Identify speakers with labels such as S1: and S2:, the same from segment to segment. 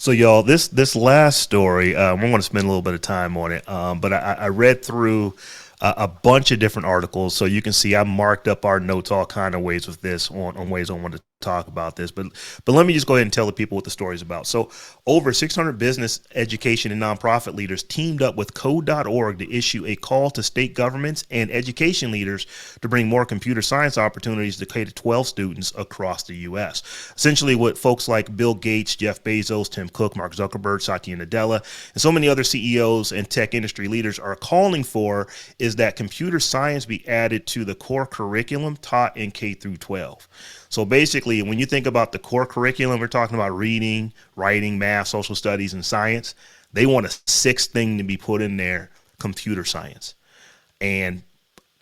S1: So y'all, this last story, we're going to spend a little bit of time on it. But I read through a bunch of different articles, so you can see I marked up our notes all kind of ways with this on ways I want to talk about this. But let me just go ahead and tell the people what the story is about. So over 600 business, education, and nonprofit leaders teamed up with Code.org to issue a call to state governments and education leaders to bring more computer science opportunities to K-12 students across the U.S. Essentially, what folks like Bill Gates, Jeff Bezos, Tim Cook, Mark Zuckerberg, Satya Nadella, and so many other CEOs and tech industry leaders are calling for is that computer science be added to the core curriculum taught in K through 12. So basically, when you think about the core curriculum, we're talking about reading, writing, math, social studies, and science. They want a sixth thing to be put in there, computer science. And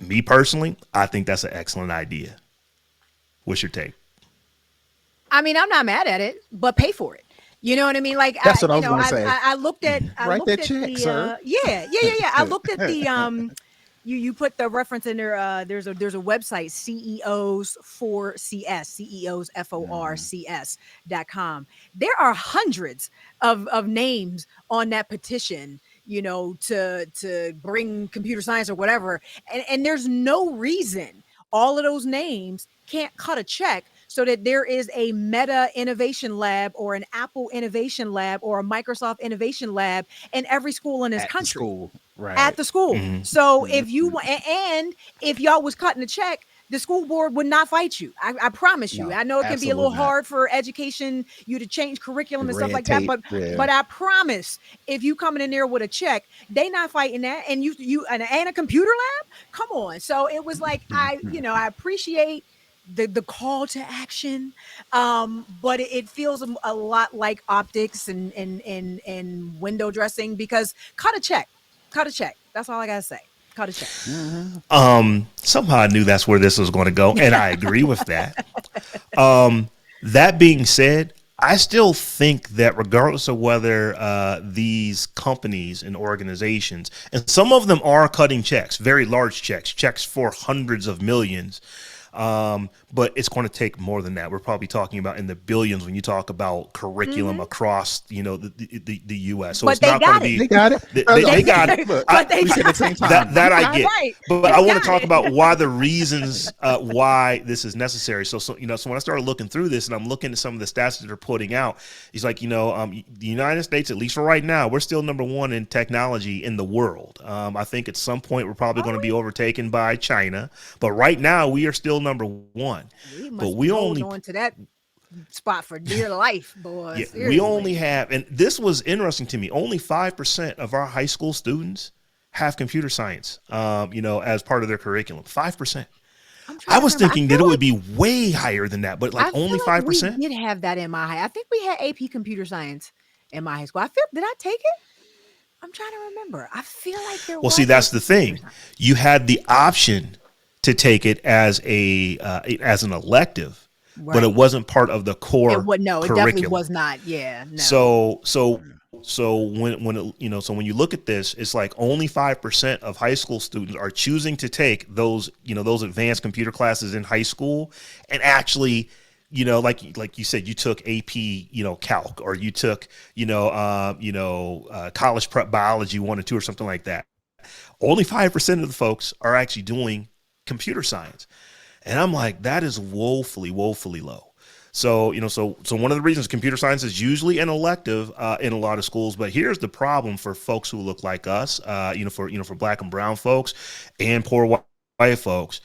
S1: me personally, I think that's an excellent idea. What's your take?
S2: I mean, I'm not mad at it, but pay for it. You know what I mean? Like
S3: That's what I was going to say.
S2: I looked at
S3: Write that check,
S2: the
S3: sir.
S2: yeah. I looked at the you put the reference in there. There's a website, CEOs for CS, CEOs FORCS.com. There are hundreds of names on that petition, to bring computer science or whatever. And there's no reason all of those names can't cut a check so that there is a Meta Innovation Lab or an Apple Innovation Lab or a Microsoft Innovation Lab in every school in this
S3: At the
S2: country.
S3: school.
S2: At
S3: Right.
S2: the school.
S1: Mm-hmm.
S2: So
S3: Mhm.
S2: if y'all was cutting a check, the school board would not fight you. I promise you.
S3: No,
S2: I know it can be a little
S3: absolutely not.
S2: hard for education, you to change curriculum and stuff
S3: Red
S2: like that,
S3: tape.
S2: but
S3: Yeah.
S2: but I promise, if you coming in there with a check, they not fighting that. And you and a computer lab, come on. So it was like I appreciate the call to action, but it feels a lot like optics and window dressing, because cut a check. That's all I gotta say. Cut a check.
S3: Mhm.
S1: Somehow I knew that's where this was going to go, and I agree with that. That being said, I still think that regardless of whether these companies and organizations, and some of them are cutting checks, very large checks for hundreds of millions, but it's going to take more than that. We're probably talking about in the billions when you talk about curriculum across, the U.S. So
S2: But
S1: it's
S2: they
S1: not going to
S2: got it.
S1: be
S3: They got it.
S1: they got it.
S3: Look,
S2: But they
S3: we said at the
S2: got
S3: same
S2: it.
S3: time.
S1: That I
S3: got it.
S1: get,
S2: Right.
S1: but
S2: They
S1: I want to
S2: got
S1: talk
S2: it.
S1: about why the reasons why this is necessary. So when I started looking through this and I'm looking at some of the stats that they're putting out, it's like the United States, at least for right now, we're still number one in technology in the world. I think at some point we're probably going to be overtaken by China, but right now we are still number one.
S2: We
S1: But
S2: must be
S1: we
S2: holding
S1: only
S2: on to that spot for dear life, boy.
S1: yeah, we only
S2: Seriously.
S1: have, and this was interesting to me, only 5% of our high school students have computer science, as part of their curriculum. 5%.
S2: I'm trying
S1: I
S2: to
S1: was
S2: remember.
S1: thinking that it would be way higher than that, but like
S2: I
S1: only
S2: feel like we
S1: 5%.
S2: did have that in my high. I think we had AP computer science in my high school. Did I take it? I'm trying to remember. I feel like there
S1: Well,
S2: was
S1: see, that's the
S2: AP computer
S1: thing.
S2: science.
S1: You had the option to take it as as an elective, but it
S2: Right.
S1: wasn't part of the
S2: It
S1: core
S2: would no, it definitely
S1: curriculum.
S2: was not. Yeah, no.
S1: So when you look at this, it's like only 5% of high school students are choosing to take those advanced computer classes in high school, and actually, like you said, you took AP, calc, or you took college prep biology 1 or 2 or something like that. Only 5% of the folks are actually doing computer science. And I'm like, that is woefully, woefully low. So one of the reasons computer science is usually an elective in a lot of schools, but here's the problem for folks who look like us, for black and brown folks and poor white folks.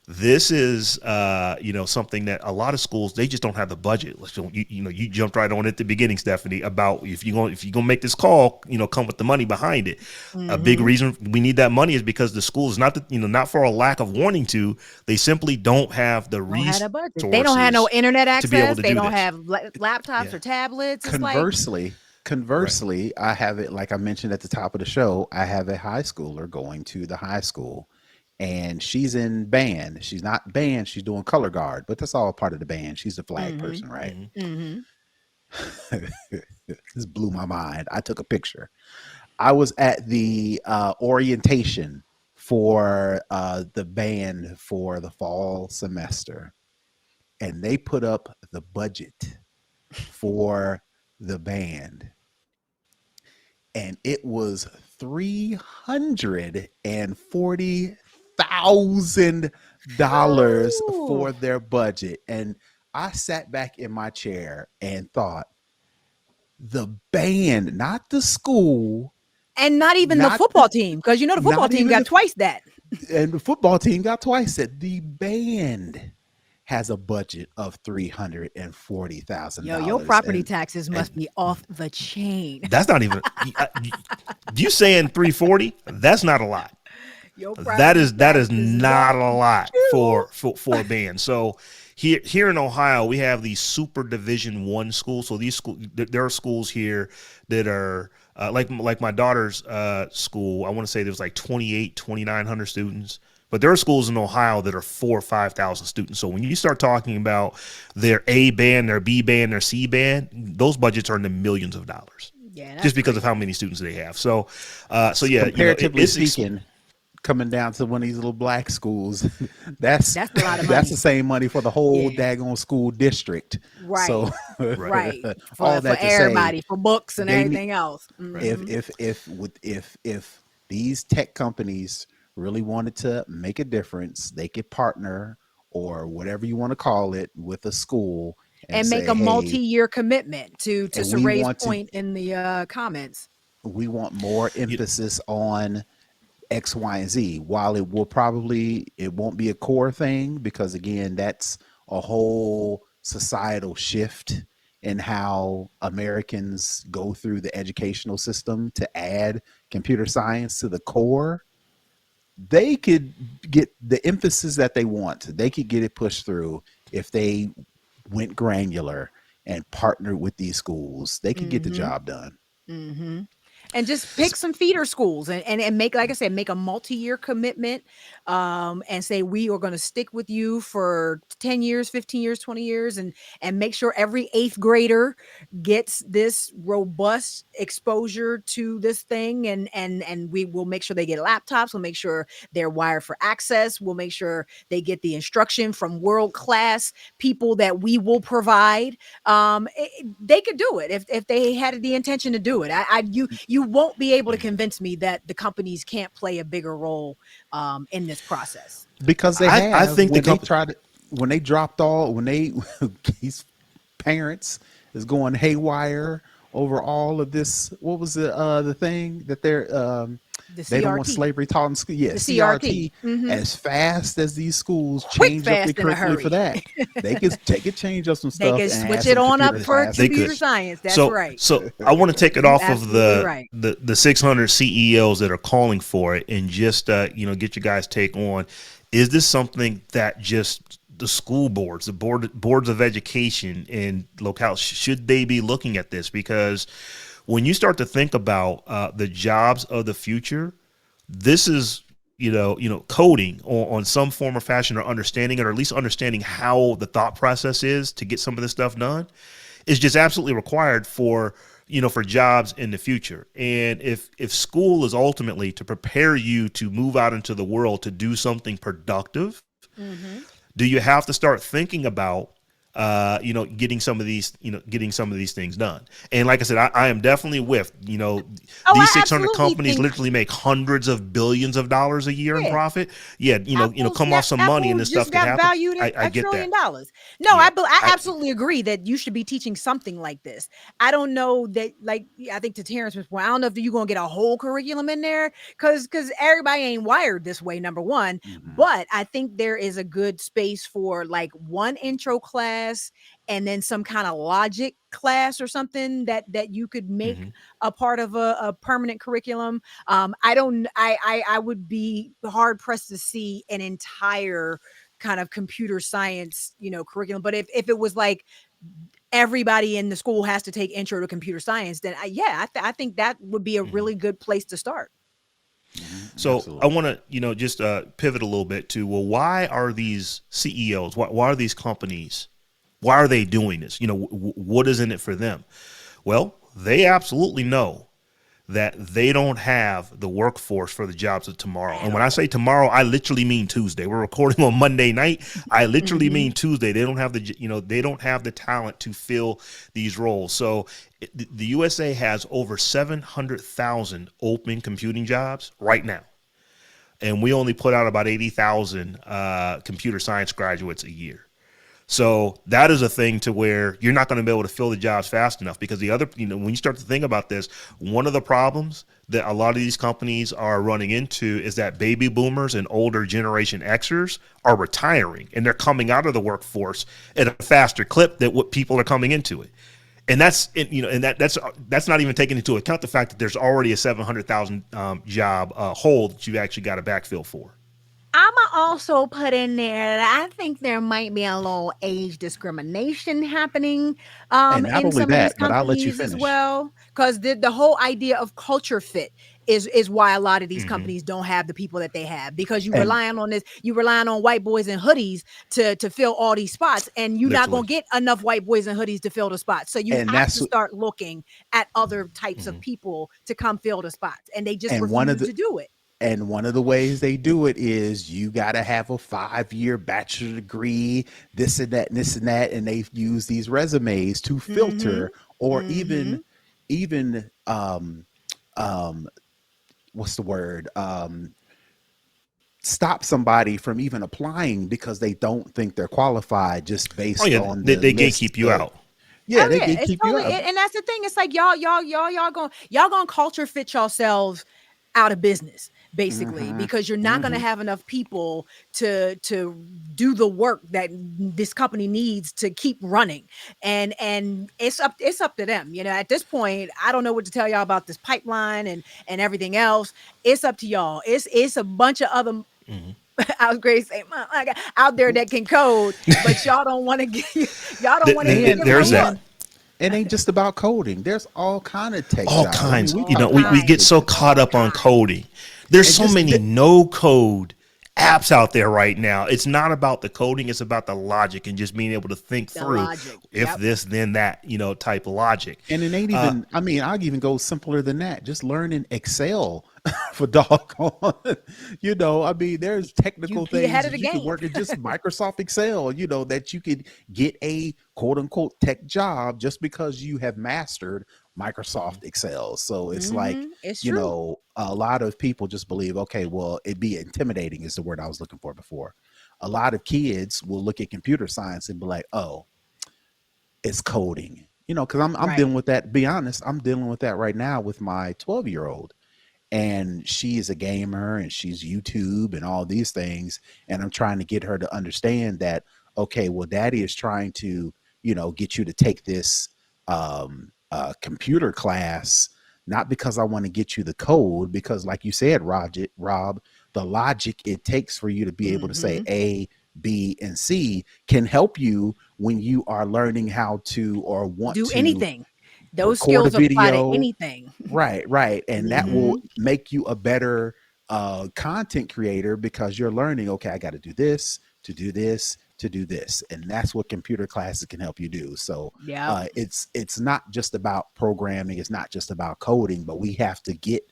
S1: This is something that a lot of schools, they just don't have the budget. So you jumped right on it at the beginning, Stephanie, about if you're gonna make this call, come with the money behind it. A big
S2: Hmm.
S1: reason we need that money is because the schools, not for a lack of wanting to, they simply don't have the
S2: Don't have a budget. They don't have no
S1: resources
S2: internet
S1: to be able
S2: access.
S1: to
S2: They
S1: do
S2: don't
S1: this.
S2: have laptops
S1: Yeah,
S2: or tablets. It's like,
S3: Conversely,
S1: right.
S3: conversely, I have it like I mentioned at the top of the show. I have a high schooler going to the high school, and she's in band. She's not band. She's doing color guard, but that's all part of the band. She's the flag
S2: mm-hmm,
S3: person, right?
S1: Hmm.
S2: mm-hmm.
S3: This blew my mind. I took a picture. I was at the orientation for the band for the fall semester, and they put up the budget for the band, and it was $340,000
S2: Ooh.
S3: for their budget. And I sat back in my chair and thought, the band, not the school,
S2: And not even the
S3: not
S2: football team, because the football
S3: not
S2: team
S3: even
S2: got twice that.
S3: and the football team got twice that. The band has a budget of
S2: Yo, your
S3: $340,000,
S2: property taxes
S1: And
S2: must be off the chain.
S1: that's not even you saying 340. That's not a lot.
S2: Your
S1: That
S2: property
S1: is
S2: taxes
S1: not
S2: must
S1: a
S2: be
S1: lot
S2: true.
S1: for a band. So here in Ohio, we have these super Division One schools. So these schools, there are schools here that are like my daughter's school. I want to say there was like 2,900 students. But there are schools in Ohio that are 4,000 or 5,000 students. So when you start talking about their A band, their B band, their C band, those budgets are in the millions of dollars,
S2: Yeah, that's
S1: just because of
S2: crazy.
S1: how many students they have. So yeah,
S3: comparatively
S1: it's
S3: speaking, coming down to one of these little black schools, that's
S2: That's a lot of
S3: that's the
S2: money.
S3: same money for the whole
S2: Yeah,
S3: daggone school district.
S2: right,
S3: So
S1: right.
S2: right.
S3: all
S2: For
S3: that to say,
S2: everybody, for books and
S3: they need,
S2: everything else.
S1: Right.
S3: if these tech companies really wanted to make a difference, they could partner, or whatever you want to call it, with a school and
S2: And make
S3: say,
S2: a
S3: hey,
S2: multi-year commitment to
S3: and
S2: Saray's point in the comments.
S3: we want more
S1: You,
S3: emphasis on X, Y, and Z. While it won't be a core thing, because again, that's a whole societal shift in how Americans go through the educational system to add computer science to the core. They could get the emphasis that they want. They could get it pushed through if they went granular and partnered with these schools. They could get the
S2: Mm-hmm.
S3: job done.
S2: Mm-hmm. And just pick some feeder schools and make, like I said, make a multi-year commitment, and say we are going to stick with you for 10 years, 15 years, 20 years, and make sure every eighth grader gets this robust exposure to this thing, and we will make sure they get laptops. We'll make sure they're wired for access. We'll make sure they get the instruction from world-class people that we will provide. They could do it if they had the intention to do it. You won't be able to convince me that the companies can't play a bigger role in this process.
S3: Because they
S1: I
S3: have,
S1: think the company.
S3: when they dropped all when they these parents is going haywire over all of this. What was the thing that
S2: The
S3: they don't want
S2: CRT,
S3: slavery taught in school? Yeah,
S2: the CRT,
S3: CRT. As fast as these schools
S2: quick,
S3: change up their
S2: fast, in a
S3: curriculum for
S2: hurry.
S3: that, they could change up some
S2: They
S3: stuff
S2: can
S3: and add
S2: switch it
S3: some
S2: on up
S3: computer
S2: for
S1: They
S3: classes.
S2: computer
S1: could.
S2: science. That's
S1: So
S2: right.
S1: I want to take it
S2: You
S1: off of
S2: absolutely right.
S1: the 600 CEOs that are calling for it, and just get your guys' take on, is this something that just the school boards, the boards of education and locales, should they be looking at this? Because when you start to think about the jobs of the future, this is coding on some form or fashion, or understanding it, or at least understanding how the thought process is to get some of this stuff done, is just absolutely required for jobs in the future. And if school is ultimately to prepare you to move out into the world to do something productive,
S2: Hmm.
S1: do you have to start thinking about getting some of these things done? And like I said, I am definitely with
S2: Oh,
S1: these
S2: I
S1: 600
S2: absolutely
S1: companies
S2: think,
S1: literally make hundreds of billions of dollars a year in
S2: yeah.
S1: profit. Yeah, come off some money
S2: Apple
S1: and this stuff
S2: just
S1: could
S2: got
S1: happen.
S2: valued at
S1: I
S2: a
S1: get
S2: trillion
S1: that.
S2: dollars. No,
S1: Yeah,
S2: I
S1: I
S2: absolutely agree that you should be teaching something like this. I don't know that, like, I think to Terrence was, well, I don't know if you're gonna get a whole curriculum in there, because everybody ain't wired this way, number one.
S3: Mhm.
S2: But I think there is a good space for like one intro class, and then some kind of logic class or something that you could make
S1: mhm.
S2: a part of a permanent curriculum. I don't I would be hard pressed to see an entire kind of computer science, curriculum. But if it was like everybody in the school has to take intro to computer science, then I think that would be a
S1: Mhm.
S2: really good place to start.
S1: So I
S3: Absolutely.
S1: want to, just pivot a little bit to, well, why are these CEOs, why are these companies, why are they doing this? What is in it for them? Well, they absolutely know that they don't have the workforce for the jobs of tomorrow.
S2: At
S1: And when I say
S2: all.
S1: tomorrow, I literally mean Tuesday. We're recording on Monday night. I literally
S2: Mm-hmm.
S1: mean Tuesday. They don't have they don't have the talent to fill these roles. So the USA has over 700,000 open computing jobs right now. And we only put out about 80,000 computer science graduates a year. So that is a thing to where you're not going to be able to fill the jobs fast enough, because the other, when you start to think about this, one of the problems that a lot of these companies are running into is that baby boomers and older Generation Xers are retiring, and they're coming out of the workforce at a faster clip than what people are coming into it. And that's not even taking into account the fact that there's already a 700,000 job hole that you actually got to backfill for.
S2: I'ma also put in there that I think there might be a little age discrimination happening
S3: And not
S2: in
S3: only
S2: some of these
S3: that, but I'll let you
S2: companies as
S3: finish.
S2: well. Because the whole idea of culture fit is why a lot of these
S1: Mm-hmm.
S2: companies don't have the people that they have, because
S3: And
S2: you relying on white boys in hoodies to fill all these spots, and you're not gonna
S1: Literally.
S2: get enough white boys in hoodies to fill the spots. So you
S3: and
S2: have
S3: that's
S2: to start looking at other types of
S1: Mm-hmm.
S2: people to come fill the spots, and they just
S3: and one of
S2: refuse
S3: the
S2: to do it.
S3: And one of the ways they do it is you got to have a 5-year bachelor degree, this and that, and this and that, and they use these resumes to
S2: Mm-hmm.
S3: filter, or
S2: Mm-hmm.
S3: even um, what's the word? Stop somebody from even applying because they don't think they're qualified just
S1: Oh
S3: based
S1: yeah,
S3: on the
S1: they
S3: list
S1: gatekeep you
S3: of,
S1: out.
S3: yeah,
S2: Oh
S3: they
S2: yeah,
S3: can
S2: it's
S3: keep you
S2: totally,
S3: up.
S2: and that's the thing. It's like y'all gonna culture fit yourselves out of business, basically,
S3: Hmm.
S2: because you're not gonna
S3: Hmm.
S2: have enough people to do the work that this company needs to keep running. And it's up to them. At this point, I don't know what to tell y'all about this pipeline and everything else. It's up to y'all. It's a bunch of other
S1: Mm-hmm.
S2: I was great to say, out there that can code, but y'all don't want to get y'all don't want to
S3: And
S2: give
S1: There's
S3: hold
S1: that.
S3: on,
S2: them
S3: it ain't just about coding. There's all kind of tech
S1: All
S3: jobs. I mean,
S1: kinds.
S3: we
S2: all
S1: We get
S2: kinds,
S1: so caught
S2: all
S1: up on
S2: kinds.
S1: coding. There's
S3: and
S1: so
S3: just
S1: many no code apps out there right now. It's not about the coding, it's about the logic and just being able to think
S2: The
S1: through
S2: logic.
S1: if
S2: Yep.
S1: this, then that, type of logic.
S3: And it ain't
S1: Uh,
S3: even, I mean, I'll even go simpler than that. Just learning Excel for doggone. I mean, there's
S2: You
S3: technical
S2: be ahead
S3: things
S2: of the
S3: that you can
S2: game.
S3: work in just Microsoft Excel, that you could get a quote unquote tech job just because you have mastered Microsoft Excel. So it's like,
S2: It's true.
S3: a lot of people just believe, okay, well, it'd be intimidating is the word I was looking for before. A lot of kids will look at computer science and be like, oh, it's coding. Because I'm
S2: Right.
S3: dealing with that. Be honest, I'm dealing with that right now with my 12-year-old, and she is a gamer and she's YouTube and all these things, and I'm trying to get her to understand that, okay, well, Daddy is trying to get you to take this computer class, not because I want to get you the code, because like you said, Rob, the logic it takes for you to be able to say
S2: Mm-hmm.
S3: A, B, and C can help you when you are learning how to or want
S2: Do
S3: to
S2: anything. Those
S3: record a
S2: skills apply to
S3: video.
S2: anything.
S3: Right. And that
S2: Mm-hmm.
S3: will make you a better content creator because you're learning, okay, I got to do this, to do this, to do this. And that's what computer classes can help you do. So
S2: Yep.
S3: it's not just about programming, it's not just about coding, but we have to get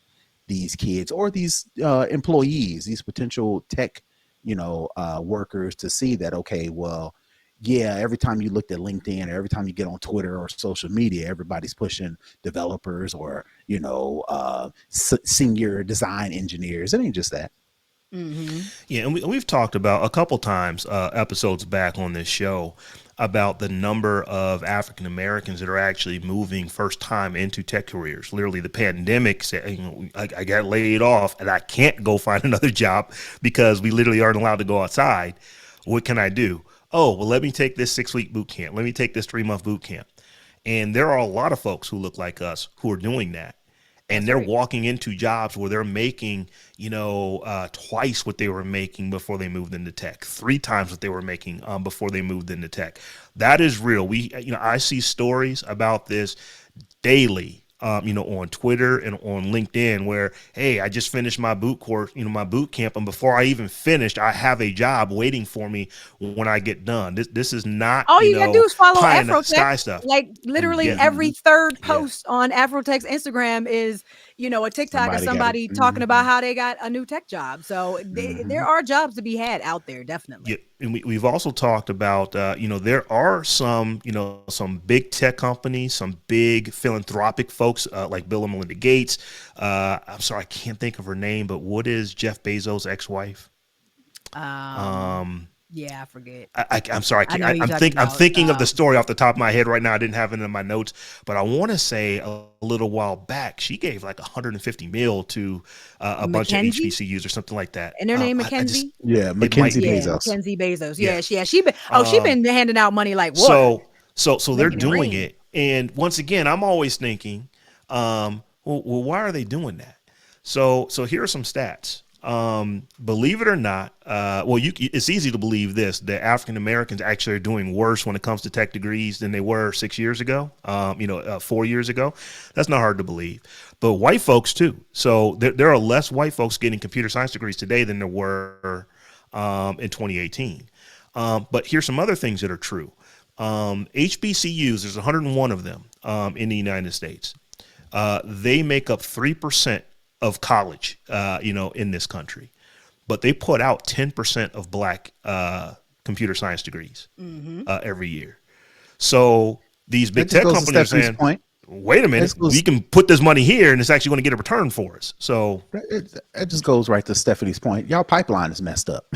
S3: these kids or these employees, these potential tech, workers to see that, okay, well, yeah, every time you looked at LinkedIn or every time you get on Twitter or social media, everybody's pushing developers or, senior design engineers. It ain't just that.
S2: Mm-hmm.
S1: Yeah, and we've talked about a couple times, episodes back on this show, about the number of African Americans that are actually moving first time into tech careers. Literally, the pandemic said, I got laid off and I can't go find another job because we literally aren't allowed to go outside. What can I do? Oh, well, let me take this 6-week boot camp. Let me take this 3-month boot camp. And there are a lot of folks who look like us who are doing that, and
S2: That's
S1: they're
S2: right.
S1: walking into jobs where they're making, twice what they were making before they moved into tech, 3 times what they were making before they moved into tech. That is real. I see stories about this daily on Twitter and on LinkedIn where, hey, I just finished my boot course, my boot camp. And before I even finished, I have a job waiting for me when I get done. This is not,
S2: All you gotta do is follow
S1: pie in the
S2: Afrotech.
S1: sky stuff.
S2: Like literally
S1: Yeah.
S2: every third
S1: Yeah.
S2: post on Afrotech's Instagram is, a TikTok of
S3: Somebody got it.
S2: somebody talking about how they got a new tech job. So there are jobs to be had out there,
S1: Yeah,
S2: definitely.
S1: and we've also talked about, there are some big tech companies, some big philanthropic folks like Bill and Melinda Gates. I'm sorry, I can't think of her name, but what is Jeff Bezos' ex-wife?
S2: Yeah, I forget.
S1: I'm sorry,
S2: I know who you're talking
S1: I'm
S2: about.
S1: thinking of the story off the top of my head right now. I didn't have it in my notes, but I want to say a little while back she gave like 150 mil to a bunch of
S2: Mackenzie?
S1: HBCUs or something like that.
S2: And her name
S1: I just
S2: Mackenzie?
S3: Yeah,
S1: it might
S3: Mackenzie
S1: be.
S2: Yeah,
S3: Bezos.
S2: Mackenzie Bezos.
S1: Yeah.
S2: Yeah, she been handing out money like water.
S1: So they're
S2: Making it
S1: doing
S2: rain.
S1: it, and once again, I'm always thinking, well, why are they doing that? So here are some stats. Believe it or not, it's easy to believe this, that African Americans actually are doing worse when it comes to tech degrees than they were 6 years ago, 4 years ago. That's not hard to believe. But white folks too. So there are less white folks getting computer science degrees today than there were in 2018. But here's some other things that are true. HBCUs, there's 101 of them in the United States. They make up 3% of college, in this country, but they put out 10% of black computer science degrees every year. So these big
S3: That just
S1: tech
S3: goes to
S1: companies are
S3: Stephanie's
S1: saying,
S3: point.
S1: wait a minute,
S3: That goes,
S1: we can put this money here and it's actually going to get a return for us. So
S3: it just goes right to Stephanie's point. Y'all pipeline is messed up.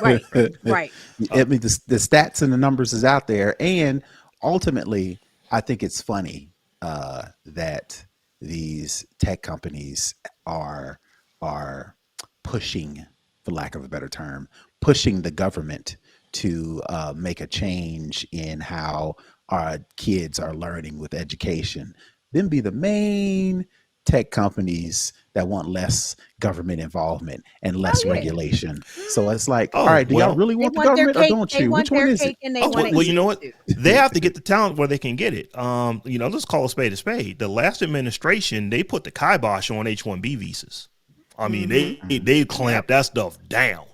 S2: Right.
S3: I
S2: Right.
S3: mean, the stats and the numbers is out there, and ultimately, I think it's funny that these tech companies are are pushing, for lack of a better term, pushing the government to make a change in how our kids are learning with education. Them be the main tech companies that want less government involvement and less
S2: Oh yeah.
S3: regulation. So it's like, all
S1: oh
S3: right, do y'all
S1: well
S3: really
S2: They
S3: want the
S2: want their
S3: government or
S2: cake.
S3: don't
S2: They
S3: you?
S2: want
S3: Which one
S2: their
S3: is it?
S2: cake and they
S1: Oh
S2: want it
S1: well,
S2: to
S1: you know
S2: eat
S1: what?
S2: it too.
S1: They have to get the talent where they can get it. Let's call a spade a spade. The last administration, they put the kibosh on H-1B visas. I mean, they
S3: Yep.
S1: clamped that stuff down.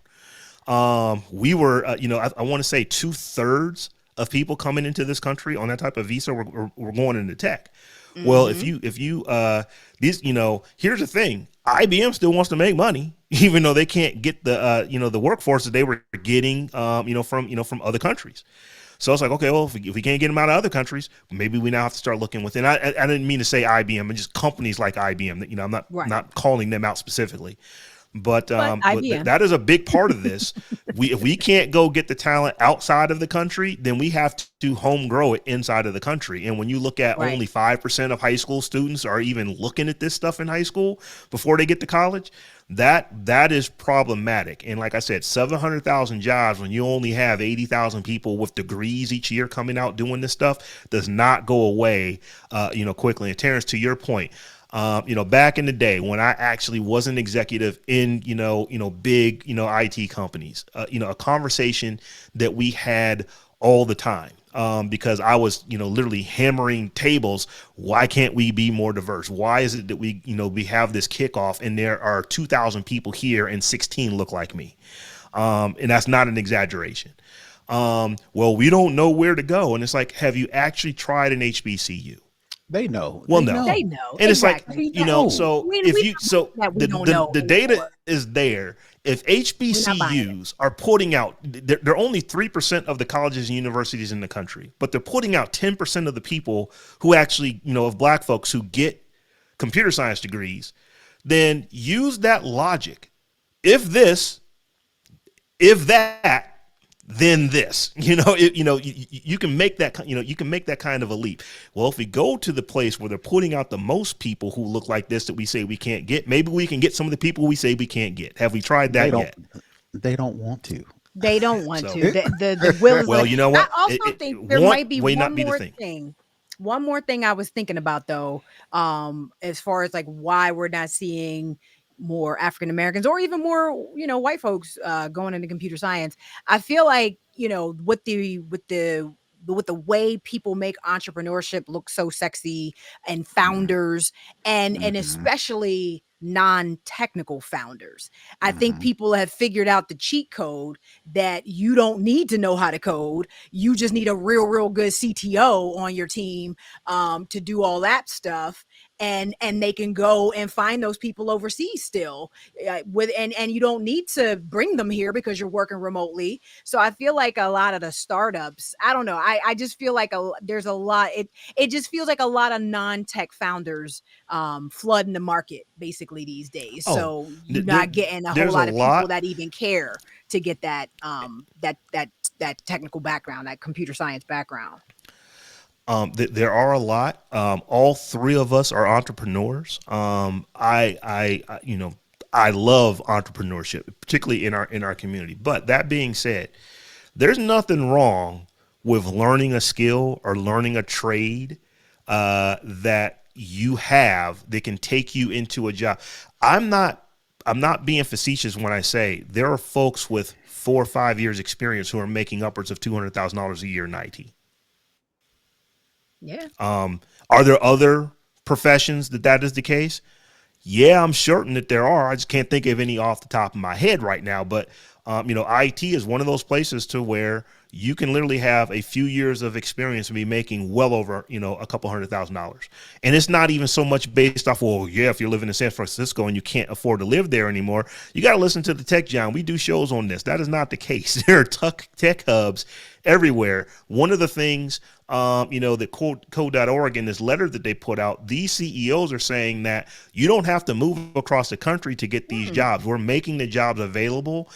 S1: We were, I want to say 2/3 of people coming into this country on that type of visa were going into tech. Well, these, here's the thing. IBM still wants to make money, even though they can't get the workforce that they were getting, from other countries. So it's like, okay, well, if we can't get them out of other countries, maybe we now have to start looking within. I didn't mean to say IBM, and just companies like IBM. That I'm
S2: Right.
S1: not calling them out specifically, but
S2: But IBM.
S1: that is a big part of this. If we can't go get the talent outside of the country, then we have to home grow it inside of the country. And when you look at
S2: Right.
S1: only 5% of high school students are even looking at this stuff in high school before they get to college, that is problematic. And like I said, 700,000 jobs when you only have 80,000 people with degrees each year coming out doing this stuff does not go away, quickly. And Terrance, to your point, back in the day when I actually was an executive in, big, IT companies, a conversation that we had all the time. Because I was, literally hammering tables. Why can't we be more diverse? Why is it that we have this kickoff and there are 2,000 people here and 16 look like me? And that's not an exaggeration. Well, we don't know where to go. And it's like, have you actually tried an HBCU?
S3: They know.
S1: Well,
S3: They
S1: no.
S3: know.
S2: They know.
S1: And it's like,
S2: Exactly.
S1: so
S2: We
S1: if
S2: we
S1: you,
S2: not
S1: so
S2: that we
S1: the,
S2: don't know
S1: the data
S2: anymore.
S1: is there. If
S2: We're not buying it.
S1: HBCUs are putting out, they're only 3% of the colleges and universities in the country, but they're putting out 10% of the people who actually, of black folks who get computer science degrees, then use that logic. If this, if that, then this, you can make that, you can make that kind of a leap. Well, if we go to the place where they're putting out the most people who look like this that we say we can't get, maybe we can get some of the people we say we can't get. Have we tried
S3: They
S1: that
S3: don't.
S1: yet?
S3: They don't want to.
S2: They don't want
S1: So,
S2: to. The will is
S1: well,
S2: like.
S1: you know
S2: I
S1: what?
S2: also think there
S1: Want
S2: might be
S1: may
S2: one
S1: not be the
S2: more
S1: thing.
S2: thing. One more thing I was thinking about though, as far as like why we're not seeing more African Americans or even more, white folks going into computer science. I feel like, with the with the way people make entrepreneurship look so sexy, and founders, and
S3: Mm-hmm.
S2: especially non-technical founders. I think
S3: Mm-hmm.
S2: people have figured out the cheat code that you don't need to know how to code. You just need a real good CTO on your team to do all that stuff, and they can go and find those people overseas still, with and you don't need to bring them here because you're working remotely. So I feel like a lot of the startups, I don't know, I just feel like there's a lot, it just feels like a lot of non-tech founders flooding the market basically these days.
S1: Oh,
S2: So you're
S1: there,
S2: not getting a whole
S1: there's a
S2: lot of people
S1: lot.
S2: that even care to get that that technical background, that computer science background.
S1: There are a lot. All three of us are entrepreneurs. I love entrepreneurship, particularly in our community. But that being said, there's nothing wrong with learning a skill or learning a trade that you have that can take you into a job. I'm not I'm not being facetious when I say there are folks with 4 or 5 years experience who are making upwards of $200,000 a year in IT.
S2: Yeah.
S1: Are there other professions that is the case? Yeah, I'm certain that there are. I just can't think of any off the top of my head right now. But IT is one of those places to where you can literally have a few years of experience and be making well over a couple $100,000. And it's not even so much based off, well, yeah, if you're living in San Francisco and you can't afford to live there anymore, you got to listen to the Tech John. We do shows on this. That is not the case. There are tech hubs everywhere. One of the things, that code.org in this letter that they put out, these CEOs are saying that you don't have to move across the country to get these jobs. We're making the jobs available,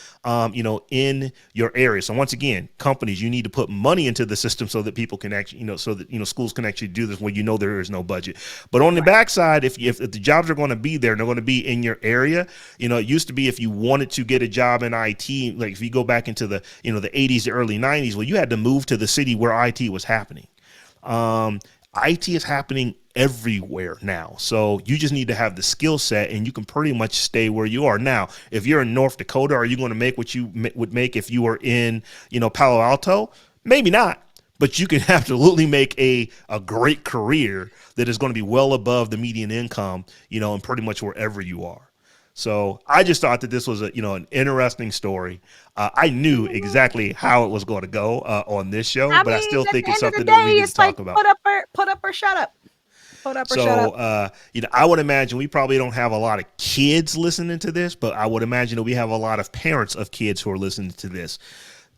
S1: in your area. So once again, companies, you need to put money into the system so that people can actually, so that, schools can actually do this when there is no budget. But on the backside, if the jobs are going to be there and they're going to be in your area, it used to be if you wanted to get a job in IT, like if you go back into the 80s, the early 90s, well, you had to move to the city where IT was happening. IT is happening everywhere now. So you just need to have the skill set and you can pretty much stay where you are. Now, if you're in North Dakota, are you going to make what you would make if you were in, Palo Alto? Maybe not, but you can absolutely make a great career that is going to be well above the median income, and pretty much wherever you are. So I just thought that this was an interesting story. I knew exactly how it was going to go on this show, but I still
S2: At
S1: think
S2: the
S1: it's
S2: end of the
S1: something that we
S2: day,
S1: need to
S2: it's like
S1: talk about.
S2: put up or shut up. Put up or shut
S1: So,
S2: up.
S1: I would imagine we probably don't have a lot of kids listening to this, but I would imagine that we have a lot of parents of kids who are listening to this.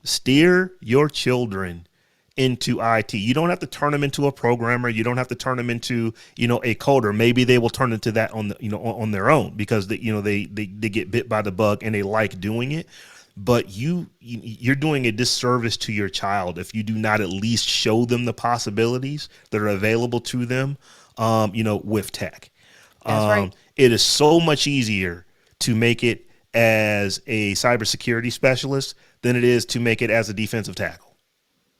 S1: Steer your children into IT. You don't have to turn them into a programmer. You don't have to turn them into, a coder. Maybe they will turn into that on their own because they get bit by the bug and they like doing it. But you're doing a disservice to your child if you do not at least show them the possibilities that are available to them, with tech.
S2: That's right.
S1: It is so much easier to make it as a cybersecurity specialist than it is to make it as a defensive tackle.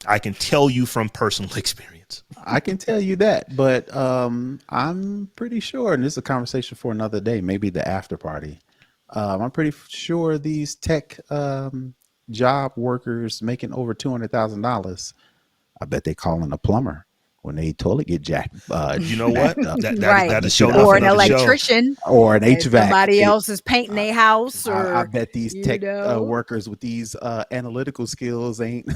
S1: I can tell you from personal experience.
S3: I can tell you that, but I'm pretty sure, and this is a conversation for another day, maybe the after party. I'm pretty sure these tech job workers making over $200,000, I bet they calling a plumber when they toilet get
S1: You know what?
S3: backed up,
S2: Right.
S1: That is show enough
S2: Or an
S1: another show.
S2: electrician.
S3: or an
S2: If
S3: HVAC.
S2: somebody else is painting their house,
S3: I
S2: or
S3: bet these tech workers with these analytical skills ain't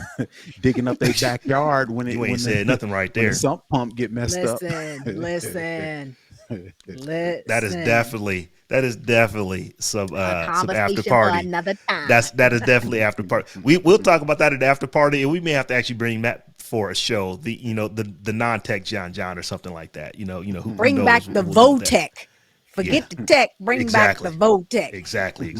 S3: digging up their backyard when
S1: You ain't said nothing right
S3: when
S1: there.
S3: the sump pump get messed up.
S2: listen.
S1: That is definitely some after
S2: conversation for
S1: party.
S2: another time.
S1: That is definitely after party. We'll talk about that at the after party, and we may have to actually bring that for a show. The non-tech John or something like that. Who
S2: Bring
S1: knows
S2: back the
S1: we'll do that.
S2: Votech. Forget the tech. Bring back the Votech.
S1: Exactly.